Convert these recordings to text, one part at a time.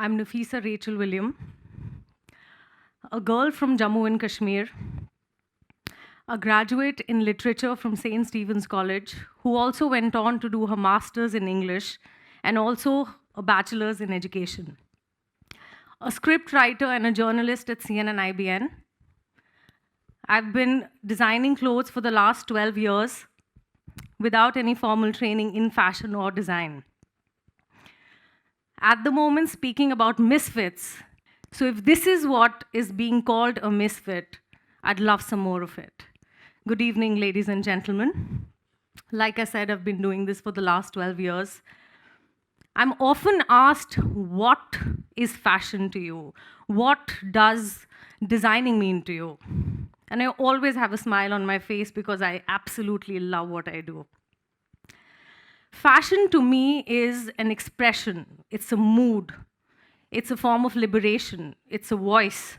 I'm Nafisa Rachel William, a girl from Jammu and Kashmir, a graduate in literature from St. Stephen's College, who also went on to do her master's in English and also a bachelor's in education. A script writer and a journalist at CNN IBN. I've been designing clothes for the last 12 years without any formal training in fashion or design. At the moment, speaking about misfits. So if this is what is being called a misfit, I'd love some more of it. Good evening, ladies and gentlemen. Like I said, I've been doing this for the last 12 years. I'm often asked, what is fashion to you? What does designing mean to you? And I always have a smile on my face because I absolutely love what I do. Fashion to me is an expression, it's a mood, it's a form of liberation, it's a voice.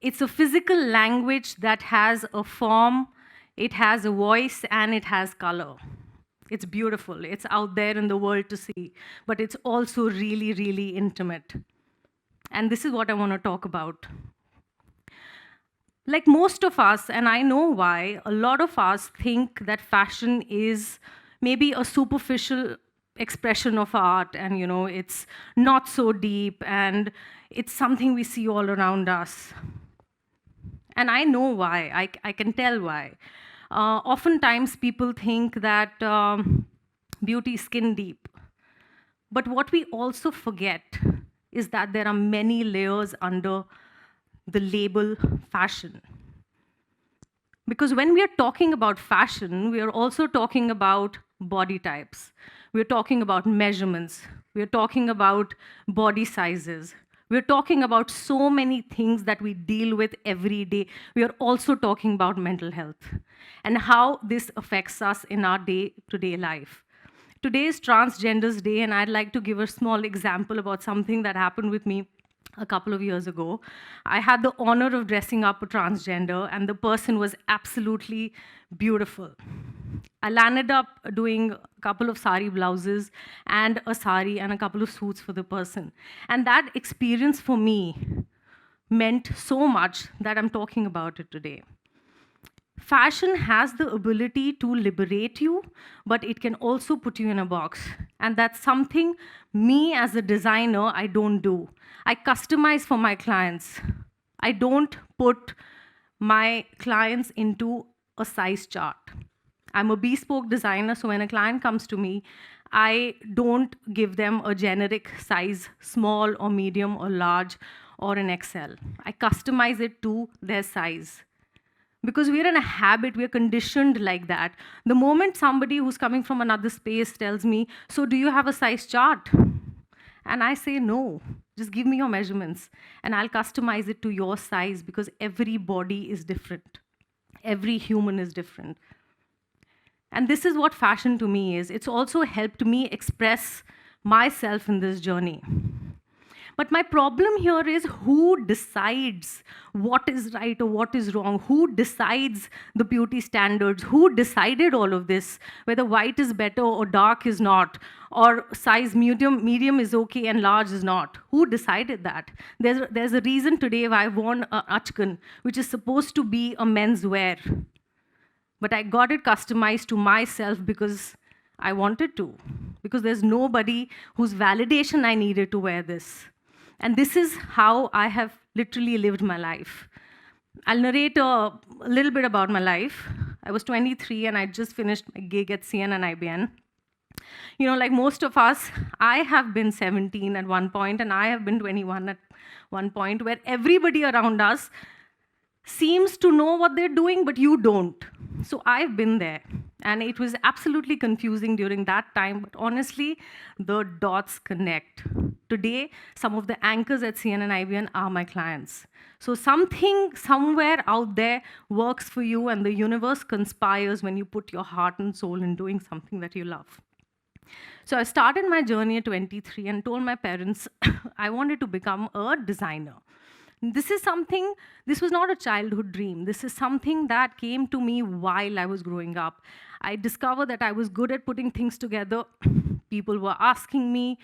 It's a physical language that has a form, it has a voice, and it has color. It's beautiful, it's out there in the world to see, but it's also really, really intimate. And this is what I want to talk about. Like most of us, and I know why, a lot of us think that fashion is maybe a superficial expression of art, and it's not so deep, and it's something we see all around us. And I know why, I can tell why. Oftentimes people think that beauty is skin deep. But what we also forget is that there are many layers under the label fashion. Because when we are talking about fashion, we are also talking about body types. We're talking about measurements. We're talking about body sizes. We're talking about so many things that we deal with every day. We are also talking about mental health and how this affects us in our day-to-day life. Today is Transgenders Day, and I'd like to give a small example about something that happened with me a couple of years ago. I had the honor of dressing up a transgender, and the person was absolutely beautiful. I landed up doing a couple of sari blouses and a sari and a couple of suits for the person. And that experience for me meant so much that I'm talking about it today. Fashion has the ability to liberate you, but it can also put you in a box. And that's something me as a designer, I don't do. I customize for my clients. I don't put my clients into a size chart. I'm a bespoke designer, so when a client comes to me, I don't give them a generic size, small or medium or large or an XL. I customize it to their size. Because we're in a habit, we're conditioned like that. The moment somebody who's coming from another space tells me, so do you have a size chart? And I say, no, just give me your measurements and I'll customize it to your size, because every body is different. Every human is different. And this is what fashion to me is. It's also helped me express myself in this journey. But my problem here is, who decides what is right or what is wrong? Who decides the beauty standards? Who decided all of this? Whether white is better or dark is not, or size medium is okay and large is not. Who decided that? There's a reason today why I've worn an achkan, which is supposed to be a men's wear. But I got it customized to myself because I wanted to. Because there's nobody whose validation I needed to wear this. And this is how I have literally lived my life. I'll narrate a little bit about my life. I was 23 and I just finished my gig at CNN IBN. Like most of us, I have been 17 at one point and I have been 21 at one point, where everybody around us seems to know what they're doing, but you don't. So I've been there. And it was absolutely confusing during that time, but honestly, the dots connect. Today, some of the anchors at CNN IBN are my clients. So something somewhere out there works for you, and the universe conspires when you put your heart and soul in doing something that you love. So I started my journey at 23 and told my parents I wanted to become a designer. This was not a childhood dream. This is something that came to me while I was growing up. I discovered that I was good at putting things together. People were asking me,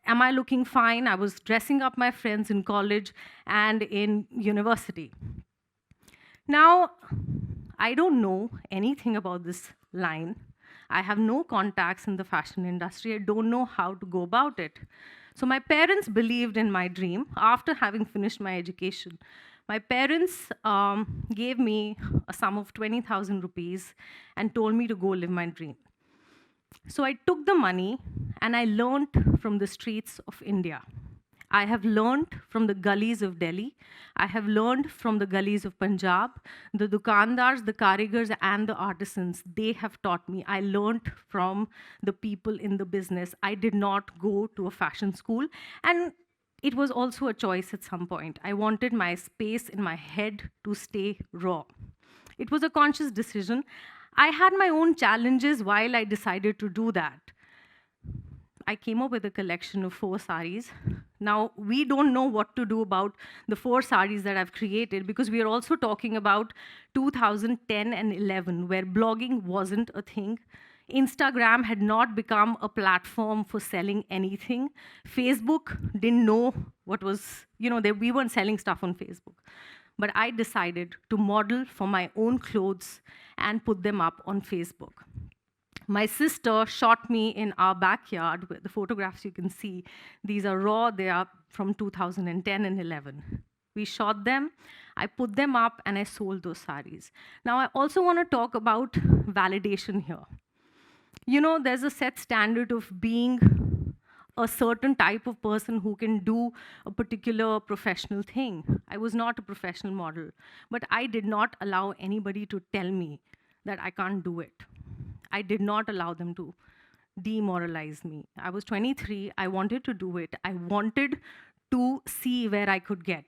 Am I looking fine? I was dressing up my friends in college and in university. Now, I don't know anything about this line. I have no contacts in the fashion industry. I don't know how to go about it. So my parents believed in my dream after having finished my education. My parents gave me a sum of 20,000 rupees and told me to go live my dream. So I took the money and I learned from the streets of India. I have learned from the gullies of Delhi. I have learned from the gullies of Punjab. The dukandars, the karigars, and the artisans, they have taught me. I learned from the people in the business. I did not go to a fashion school. And it was also a choice at some point. I wanted my space in my head to stay raw. It was a conscious decision. I had my own challenges while I decided to do that. I came up with a collection of 4 saris. Now, we don't know what to do about the 4 saris that I've created because we are also talking about 2010 and 11, where blogging wasn't a thing. Instagram had not become a platform for selling anything. Facebook didn't know what was, we weren't selling stuff on Facebook. But I decided to model for my own clothes and put them up on Facebook. My sister shot me in our backyard with the photographs you can see. These are raw, they are from 2010 and 11. We shot them, I put them up, and I sold those saris. Now, I also want to talk about validation here. There's a set standard of being a certain type of person who can do a particular professional thing. I was not a professional model, but I did not allow anybody to tell me that I can't do it. I did not allow them to demoralize me. I was 23, I wanted to do it. I wanted to see where I could get.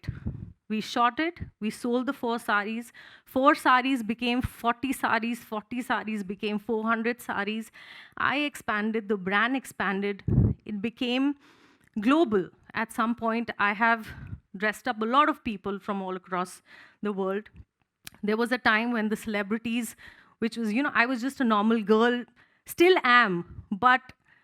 We shot it, we sold the 4 saris. 4 saris became 40 saris, 40 saris became 400 saris. I expanded, the brand expanded. It became global. At some point, I have dressed up a lot of people from all across the world. There was a time when the celebrities, which was, I was just a normal girl, still am, but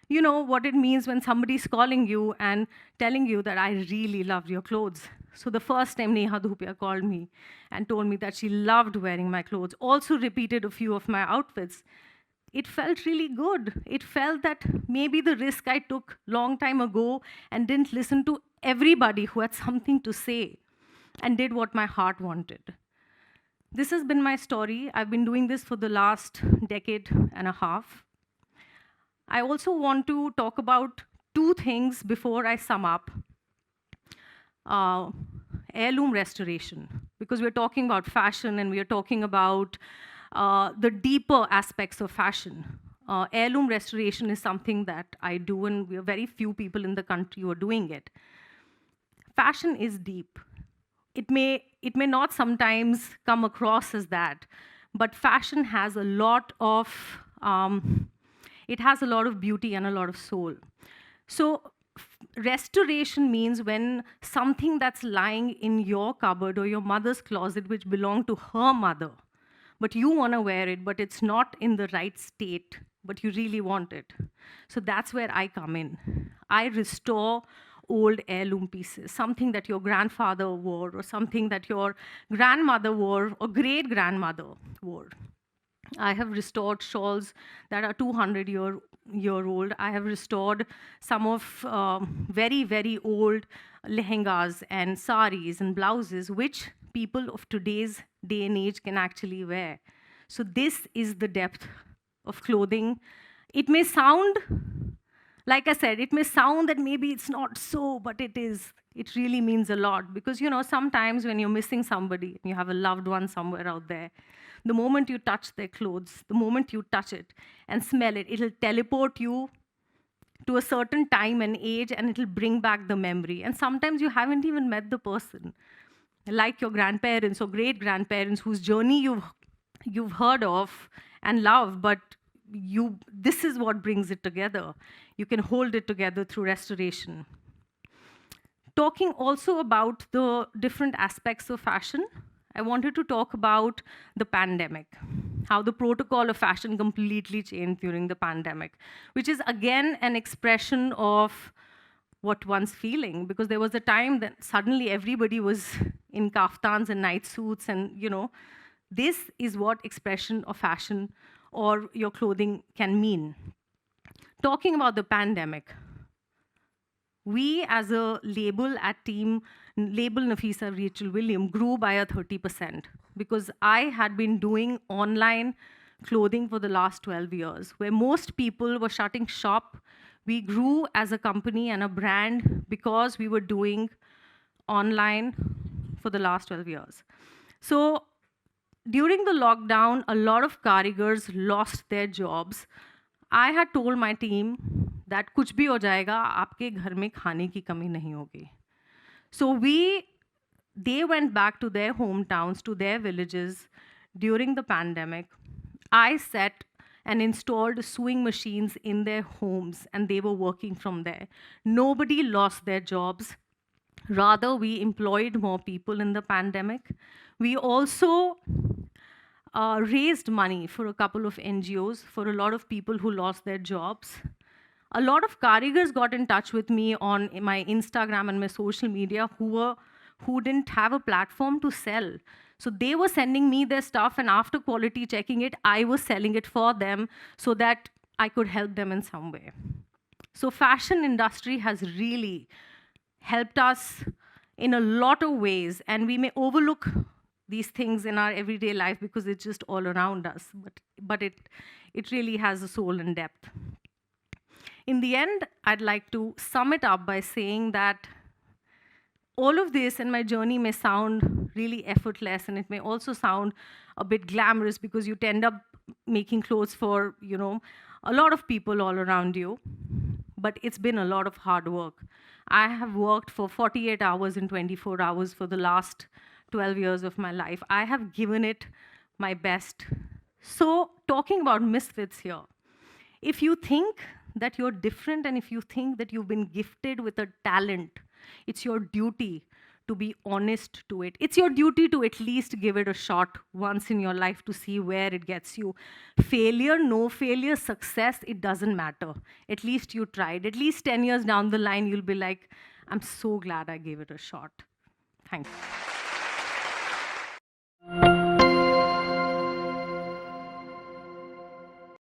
you know what it means when somebody's calling you and telling you that I really loved your clothes. So the first time Neha Dhupia called me and told me that she loved wearing my clothes, also repeated a few of my outfits, it felt really good. It felt that maybe the risk I took long time ago and didn't listen to everybody who had something to say and did what my heart wanted. This has been my story. I've been doing this for the last decade and a half. I also want to talk about 2 things before I sum up. Heirloom restoration, because we're talking about fashion and we are talking about the deeper aspects of fashion. Heirloom restoration is something that I do, and we are very few people in the country who are doing it. Fashion is deep. It may not sometimes come across as that, but fashion has a lot of beauty and a lot of soul. So restoration means when something that's lying in your cupboard or your mother's closet, which belonged to her mother, but you want to wear it, but it's not in the right state, but you really want it. So that's where I come in. I restore old heirloom pieces, something that your grandfather wore or something that your grandmother wore or great-grandmother wore. I have restored shawls that are 200-year old. I have restored some of very, very old lehengas and saris and blouses, which people of today's day and age can actually wear. So this is the depth of clothing. It may sound, like I said, it may sound that maybe it's not so, but it is. It really means a lot because, sometimes when you're missing somebody, you have a loved one somewhere out there, the moment you touch their clothes, the moment you touch it and smell it, it'll teleport you to a certain time and age, and it'll bring back the memory. And sometimes you haven't even met the person, like your grandparents or great-grandparents whose journey you've heard of and love, but this is what brings it together. You can hold it together through restoration. Talking also about the different aspects of fashion, I wanted to talk about the pandemic, how the protocol of fashion completely changed during the pandemic, which is again an expression of what one's feeling, because there was a time that suddenly everybody was in kaftans and night suits, and this is what expression of fashion or your clothing can mean. Talking about the pandemic, we as a label at team, label Nafisa Rachel William, grew by a 30% because I had been doing online clothing for the last 12 years, where most people were shutting shop. We grew as a company and a brand because we were doing online for the last 12 years. So during the lockdown, a lot of karigars lost their jobs. I had told my team that कुछ भी हो जाएगा, आपके घर में खाने की कमी नहीं होगी. So they went back to their hometowns, to their villages during the pandemic. I set and installed sewing machines in their homes, and they were working from there. Nobody lost their jobs. Rather, we employed more people in the pandemic. We also raised money for a couple of NGOs, for a lot of people who lost their jobs. A lot of karigars got in touch with me on my Instagram and my social media who didn't have a platform to sell. So they were sending me their stuff, and after quality checking it, I was selling it for them so that I could help them in some way. So fashion industry has really helped us in a lot of ways, and we may overlook these things in our everyday life because it's just all around us, but it really has a soul and depth. In the end, I'd like to sum it up by saying that all of this in my journey may sound really effortless, and it may also sound a bit glamorous because you tend up making clothes for, a lot of people all around you. But it's been a lot of hard work. I have worked for 48 hours and 24 hours for the last 12 years of my life. I have given it my best. So, talking about misfits here, if you think that you're different and if you think that you've been gifted with a talent, it's your duty to be honest to it. It's your duty to at least give it a shot once in your life to see where it gets you. Failure, no failure, success, it doesn't matter. At least you tried. At least 10 years down the line, you'll be like, I'm so glad I gave it a shot. Thank you.